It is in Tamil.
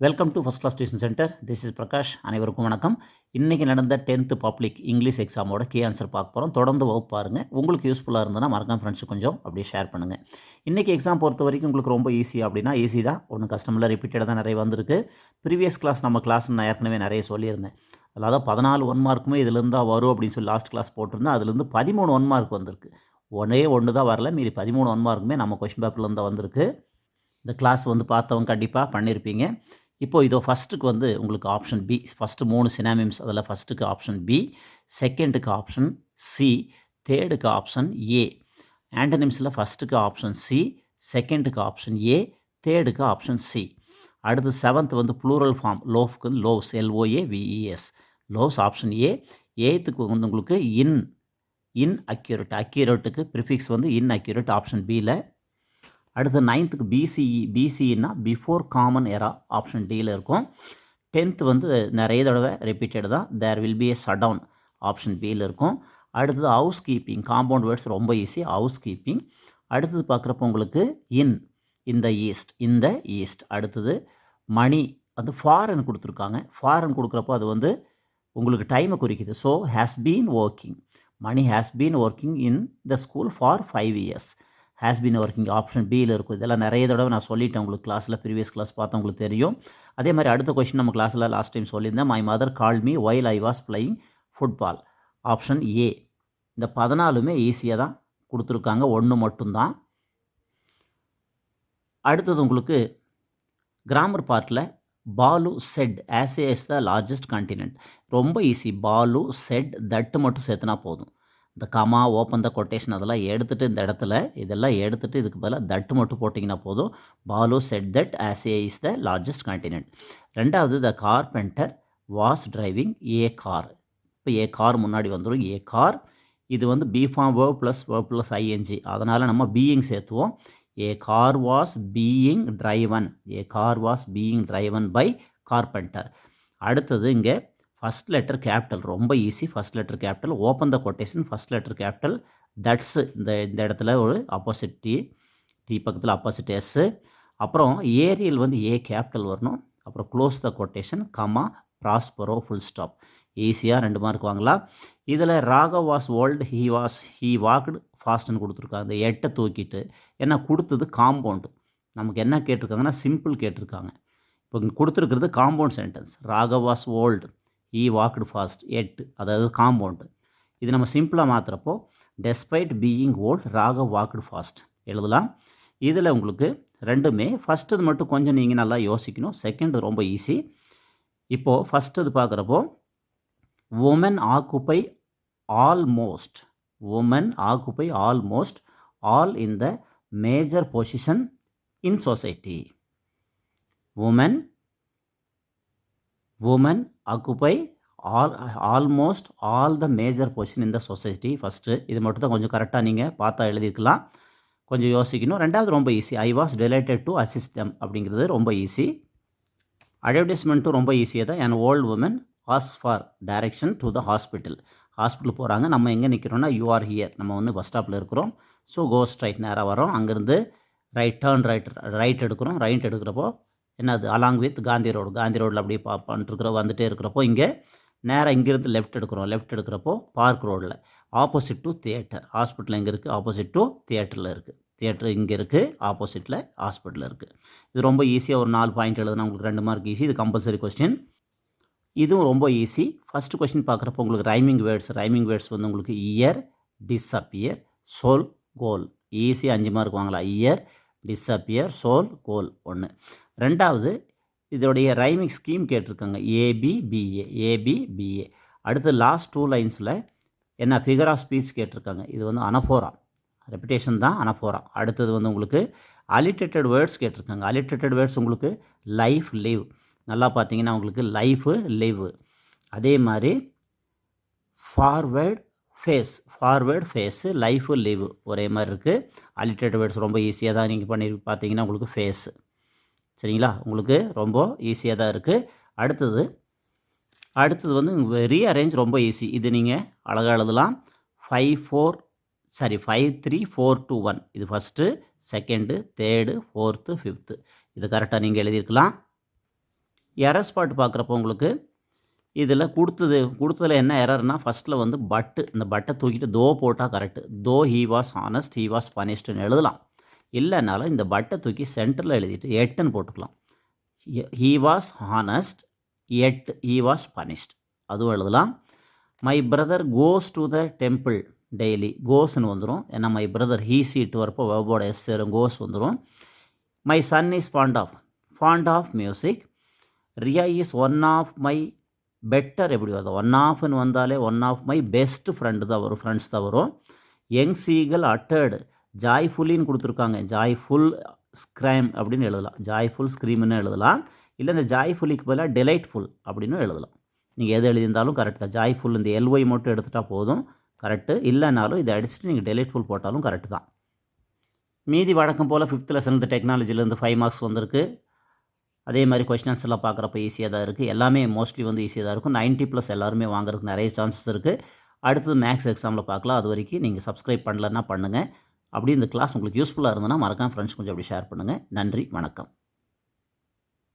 Welcome to first class tuition centre. This is Prakash. அனைவருக்கும் வணக்கம். இன்றைக்கி நடந்த 10th பப்ளிக் இங்கிலீஷ் எக்ஸாமோட கீ ஆன்சர் பார்க்க போகிறோம். தொடர்ந்து வகுப்பு பாருங்கள். உங்களுக்கு யூஸ்ஃபுல்லாக இருந்ததுன்னா மறக்காம ஃப்ரெண்ட்ஸு கொஞ்சம் அப்படியே ஷேர் பண்ணுங்கள். இன்றைக்கி எக்ஸாம் பொறுத்த வரைக்கும் உங்களுக்கு ரொம்ப ஈஸி அப்படின்னா ஈஸி தான். ஒன்றும் கஷ்டமில்ல. ரிப்பீட்டடாக தான் நிறைய வந்திருக்கு. ப்ரீவியஸ் கிளாஸ் நம்ம கிளாஸ் நான் ஏற்கனவே நிறைய சொல்லியிருந்தேன். அதாவது 14 1 மார்க்குமே இதிலேருந்து தான் வரும் அப்படின்னு சொல்லி லாஸ்ட் கிளாஸ் போட்டிருந்தேன். அதுலேருந்து 13 1 மார்க் வந்திருக்கு. ஒன்று தான் வரல. மீறி 13 1 மார்க்குமே நம்ம கொஷின் பேப்பர்லேருந்து தான் வந்திருக்கு. இந்த கிளாஸ் வந்து பார்த்தவங்க கண்டிப்பாக பண்ணியிருப்பீங்க. இப்போது இதோ ஃபஸ்ட்டுக்கு வந்து உங்களுக்கு ஆப்ஷன் பி. First 3 synonyms. அதில் ஃபஸ்ட்டுக்கு ஆப்ஷன் பி, செகண்டுக்கு ஆப்ஷன் சி, தேர்டுக்கு ஆப்ஷன் ஏ. ஆண்டனிம்ஸில் ஃபஸ்ட்டுக்கு ஆப்ஷன் சி, செகண்டுக்கு ஆப்ஷன் ஏ, தேர்டுக்கு ஆப்ஷன் சி. அடுத்து 7th வந்து ப்ளூரல் ஃபார்ம். லோஃப்க்கு வந்து loaves, LOAVES, loaves option a. 8th வந்து உங்களுக்கு இன்அக்யூரேட். அக்யூரேட்டுக்கு ப்ரிஃபிக்ஸ் வந்து இன்அக்யூரேட் ஆப்ஷன் பியில். அடுத்து 9th பிசிஇன்னா பிஃபோர் காமன் எரா ஆப்ஷன் டியில் இருக்கும். 10th வந்து நிறைய தடவை ரிப்பீட்டட் தான். There will be a shutdown option பியில் இருக்கும். அடுத்தது ஹவுஸ் கீப்பிங். காம்பவுண்ட் வேர்ட்ஸ் ரொம்ப ஈஸி. House keeping. அடுத்தது பார்க்குறப்போ உங்களுக்கு இந்த ஈஸ்ட். அடுத்தது மணி வந்து ஃபாரின் கொடுத்துருக்காங்க. ஃபாரின் கொடுக்குறப்போ அது வந்து உங்களுக்கு டைமை குறிக்குது. So has been working. Mani has been working in the school for 5 years. Has been working option பியில் இருக்கும். இதெல்லாம் நிறைய தடவை நான் சொல்லிட்டேன் உங்களுக்கு கிளாஸில். ப்ரீவியஸ் கிளாஸ் பார்த்தவங்களுக்கு தெரியும். அதே மாதிரி அடுத்த கொஸ்டின் நம்ம கிளாஸில் லாஸ்ட் டைம் சொல்லியிருந்தேன். My mother call me while I was playing football option A. இந்த 14மே ஈஸியாக தான் கொடுத்துருக்காங்க. ஒன்று மட்டும்தான். அடுத்தது உங்களுக்கு கிராமர் பார்ட்டில் பாலு செட் as A is the largest continent. ரொம்ப ஈஸி. பாலு செட் தட்டு மட்டும் சேர்த்துனா போதும். இந்த கமா, ஓப்பன் த கொட்டேஷன் அதெல்லாம் எடுத்துகிட்டு இந்த இடத்துல இதெல்லாம் எடுத்துகிட்டு இதுக்கு பதிலாக தட்டு மட்டும் போட்டிங்கன்னா போதும். Balu said that as a is the largest continent. ரெண்டாவது the carpenter was driving a car. இப்போ ஏ கார் முன்னாடி வந்துடும். ஏ கார் இது வந்து b form verb plus I N G. அதனால் நம்ம பீயிங் சேர்த்துவோம். A car was being driven by carpenter. அடுத்தது இங்கே ஃபஸ்ட் லெட்டர் கேபிட்டல் ரொம்ப easy. First letter capital. Open the quotation. First letter capital. That's இந்த இடத்துல ஒரு ஆப்போசிட் டி பக்கத்தில் ஆப்போசிட் எஸ்ஸு. அப்புறம் ஏரியல் வந்து ஏ கேபிட்டல் வரணும். அப்புறம் close the quotation, comma, Prospero, full stop. ஈஸியாக 2 மார்க் வாங்கலாம். இதில் Raghav was old, he walked ஃபாஸ்ட்னு கொடுத்துருக்காங்க. இந்த 8 தூக்கிட்டு ஏன்னா கொடுத்தது காம்பவுண்டு. நமக்கு என்ன கேட்டிருக்காங்கன்னா சிம்பிள் கேட்டிருக்காங்க. இப்போ இங்கே கொடுத்துருக்கிறது compound sentence. Raghav was old, he walked fast, 8 அதாவது காம்பவுண்டு. இது நம்ம சிம்பிளாக மாற்றுறப்போ despite being old Raghav walked fast எழுதலாம். இதில் உங்களுக்கு ரெண்டுமே ஃபஸ்ட்டு மட்டும் கொஞ்சம் நீங்கள் நல்லா யோசிக்கணும். செகண்ட் ரொம்ப ஈஸி. இப்போது ஃபஸ்ட்டு பார்க்குறப்போ woman occupy almost all in the major position in society. Woman occupy almost all the major position in the society. First இது மட்டும் தான் கொஞ்சம் கரெக்டாக நீங்கள் பார்த்தா எழுதியிருக்கலாம். கொஞ்சம் யோசிக்கணும். ரெண்டாவது ரொம்ப easy. I was delighted to assist them அப்படிங்கிறது ரொம்ப ஈஸி. அட்வர்டைஸ்மெண்ட்டும் ரொம்ப ஈஸியாக தான். அண்ட் ஓல்டு உமன் ஆஸ் for direction to the hospital போகிறாங்க. நம்ம எங்கே நிற்கிறோன்னா யூ ஆர் ஹியர். நம்ம வந்து பஸ் ஸ்டாப்பில் இருக்கிறோம். ஸோ கோ ஸ்ட்ரைட் நேராக வரோம். அங்கேருந்து ரைட் எடுக்கிறோம். ரைட் எடுக்கிறப்போ என்னது அலாங் வித் காந்தி ரோடில் அப்படியே வந்துகிட்டே இருக்கிறப்போ இங்கே நேராக இங்கேருந்து லெஃப்ட் எடுக்கிறப்போ பார்க் ரோடில் ஆப்போசிட் டு தியேட்டர். ஹாஸ்பிட்டல் எங்கே இருக்குது? ஆப்போசிட் டு தியேட்டரில் இருக்குது. தியேட்டர் இங்கே இருக்குது, ஆப்போசிட்டில் ஹாஸ்பிட்டலில் இருக்குது. இது ரொம்ப ஈஸியாக ஒரு 4 பாயிண்ட் எழுதுனா உங்களுக்கு 2 மார்க் ஈஸி. இது கம்பல்சரி கொஸ்டின். இதுவும் ரொம்ப ஈஸி. ஃபஸ்ட்டு கொஸ்டின் பார்க்குறப்போ உங்களுக்கு ரைமிங் வேர்ட்ஸ் வந்து உங்களுக்கு இயர், டிஸ்அப்பியர், சோல், கோல். ஈஸியாக 5 மார்க் வாங்கலாம். இயர், டிஸ்அப்பியர், சோல், கோல் 1. ரெண்டாவது இதோடைய ரைமிங் ஸ்கீம் கேட்டிருக்காங்க. ஏபிபிஏ. அடுத்து லாஸ்ட் 2 லைன்ஸில் என்ன ஃபிகர் ஆஃப் ஸ்பீச் கேட்டிருக்காங்க. இது வந்து அனஃபோரா, ரெப்பிட்டேஷன் தான் அனஃபோரா. அடுத்தது வந்து உங்களுக்கு அலிட்டேட்டட் வேர்ட்ஸ் கேட்டிருக்காங்க. அலிட்டேட்டட் வேர்ட்ஸ் உங்களுக்கு லைஃப், லிவ். நல்லா பார்த்தீங்கன்னா உங்களுக்கு லைஃபு, லிவ். அதே மாதிரி ஃபார்வேர்டு ஃபேஸு, லைஃபு, லிவ் ஒரே மாதிரி இருக்குது. அலிட்டேட்டட் வேர்ட்ஸ் ரொம்ப ஈஸியாக தான் நீங்கள் பண்ணி பார்த்தீங்கன்னா உங்களுக்கு ஃபேஸு. சரிங்களா? உங்களுக்கு ரொம்ப ஈஸியாக தான் இருக்குது. அடுத்தது வந்து ரீஅரேஞ்ச் ரொம்ப ஈஸி. இது நீங்கள் அழகாக எழுதலாம். 5 3 4 2 1. இது first, second, third, fourth, fifth. இது கரெக்டாக நீங்கள் எழுதியிருக்கலாம். எரர் ஸ்பாட் பார்க்குறப்போ உங்களுக்கு இதில் கொடுத்ததில் என்ன எரர்னா ஃபஸ்ட்டில் வந்து இந்த பட்டை தூக்கிட்டு தோ போட்டால் correct. Though he was honest he was பனிஷ்டுன்னு எழுதலாம். இல்லைனாலும் இந்த பட்டை தூக்கி சென்டரில் எழுதிட்டு எட்டுன்னு போட்டுக்கலாம். He was honest yet he was punished அதுவும் எழுதலாம். My brother goes to the temple daily. கோஸ்ன்னு வந்துடும். ஏன்னா மை பிரதர் ஹீ சீட்டு வரப்போ வெர்போட எஸ் சேரும், கோஸ் வந்துடும். My son is fond of music. Riya is one of my better எப்படி வருது? ஒன் ஆஃப்னு வந்தாலே one of my best friend தான் வரும், ஃப்ரெண்ட்ஸ் தான் வரும். யங் சீகல் அட்டர்டு ஜாய்ஃபுல்லின்னு கொடுத்துருக்காங்க. ஜாய்ஃபுல் ஸ்க்ரைம் அப்படின்னு எழுதலாம். ஜாய்ஃபுல் ஸ்க்ரீம்னு எழுதலாம். இல்லை இந்த ஜாய்ஃபுல்லிக்கு பதிலாக டெலைட்ஃபுல் அப்படின்னு எழுதலாம். நீங்கள் எது எழுதியிருந்தாலும் கரெக்ட் தான். ஜாய்ஃபுல் இந்த எல்ஒய் மட்டும் எடுத்துகிட்டா போதும், கரெக்டு. இல்லைனாலும் இதை அடிச்சுட்டு நீங்கள் டெலைட்ஃபுல் போட்டாலும் கரெக்டு தான். மீதி வழக்கம் போல் 5th லெசன்லேருந்து டெக்னாலஜிலேருந்து 5 மார்க்ஸ் வந்திருக்கு. அதே மாதிரி கொஸ்டின் ஆன்சர்லாம் பார்க்குறப்ப ஈஸியாக தான் இருக்குது. எல்லாமே மோஸ்ட்லி வந்து ஈஸியாக தான் இருக்கும். 90+ எல்லாருமே வாங்குறதுக்கு நிறைய சான்சஸ் இருக்குது. அடுத்தது மேக்ஸ் எக்ஸாமில் பார்க்கலாம். அது வரைக்கும் நீங்கள் சப்ஸ்கிரைப் பண்ணலன்னா பண்ணுங்கள். அப்படி இந்த கிளாஸ் உங்களுக்கு யூஸ்ஃபுல்லாக இருந்ததுன்னா மறக்காம ஃப்ரெண்ட்ஸ் கொஞ்சம் அப்படி ஷேர் பண்ணுங்கள். நன்றி, வணக்கம்.